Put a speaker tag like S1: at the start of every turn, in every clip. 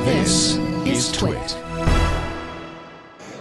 S1: This is Twit.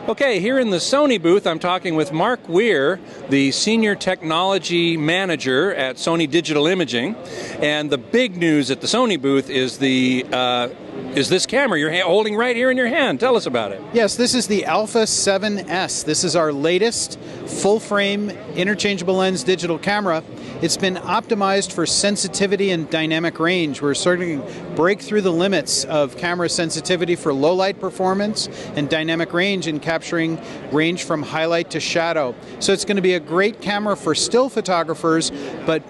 S2: Okay, here in the Sony booth, I'm talking with Mark Weir, the Senior Technology Manager at Sony Digital Imaging. And the big news at the Sony booth is this camera you're holding right here in your hand. Tell us about it.
S3: Yes, this is the Alpha 7S. This is our latest full-frame interchangeable lens digital camera. It's been optimized for sensitivity and dynamic range. We're starting to break through the limits of camera sensitivity for low light performance and dynamic range in capturing range from highlight to shadow. So it's going to be a great camera for still photographers, but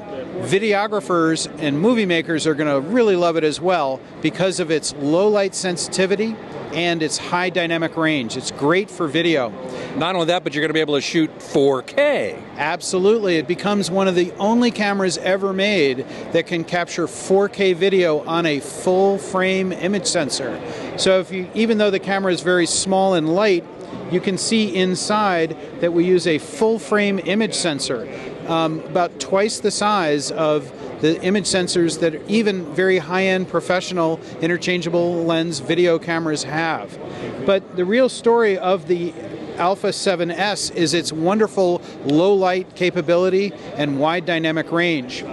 S3: videographers and movie makers are going to really love it as well because of its low light sensitivity and its high dynamic range. It's great for video.
S2: Not only that, but you're going to be able to shoot 4K.
S3: Absolutely. It becomes one of the only cameras ever made that can capture 4K video on a full frame image sensor. So even though the camera is very small and light, you can see inside that we use a full frame image sensor, about twice the size of the image sensors that even very high-end professional interchangeable lens video cameras have. But the real story of the Alpha 7S is its wonderful low light capability and wide dynamic range.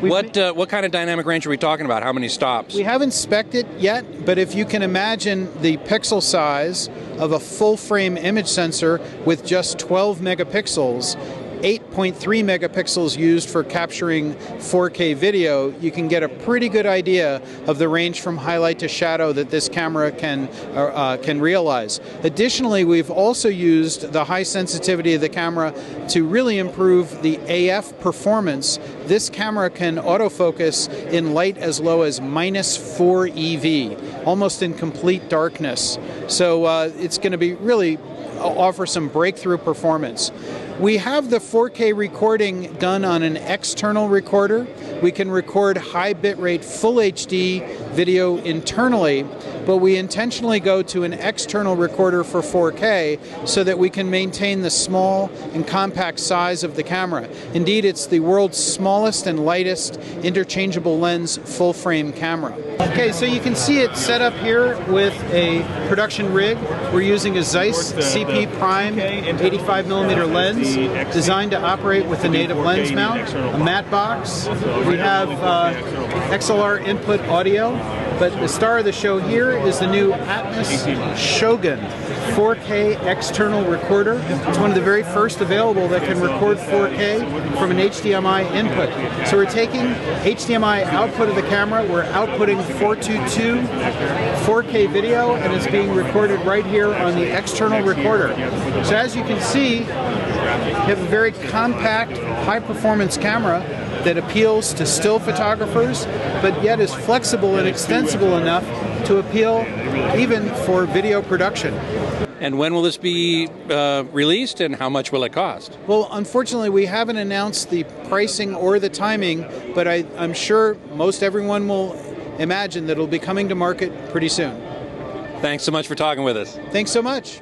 S2: What kind of dynamic range are we talking about? How many stops?
S3: We haven't spec'd it yet, but if you can imagine the pixel size of a full frame image sensor with just 12 megapixels, 8.3 megapixels used for capturing 4K video, you can get a pretty good idea of the range from highlight to shadow that this camera can realize. Additionally, we've also used the high sensitivity of the camera to really improve the AF performance. This camera can autofocus in light as low as -4 EV, almost in complete darkness. So it's going to be really offer some breakthrough performance. We have the 4K recording done on an external recorder. We can record high bitrate full HD video internally, but we intentionally go to an external recorder for 4K so that we can maintain the small and compact size of the camera. Indeed, it's the world's smallest and lightest interchangeable lens full frame camera. Okay, so you can see it set up here with a production rig. We're using a Zeiss CP Prime 85mm lens designed to operate with a native lens mount, a matte box. We have XLR input audio, but the star of the show here is the new Atmos Shogun 4K external recorder. It's one of the very first available that can record 4K from an HDMI input. So we're taking HDMI output of the camera, we're outputting 422 4K video, and it's being recorded right here on the external recorder. So as you can see, you have a very compact, high-performance camera that appeals to still photographers, but yet is flexible and extensible enough to appeal even for video production.
S2: And when will this be released, and how much will it cost?
S3: Well, unfortunately, we haven't announced the pricing or the timing, but I'm sure most everyone will imagine that it'll be coming to market pretty soon.
S2: Thanks so much for talking with us.
S3: Thanks so much.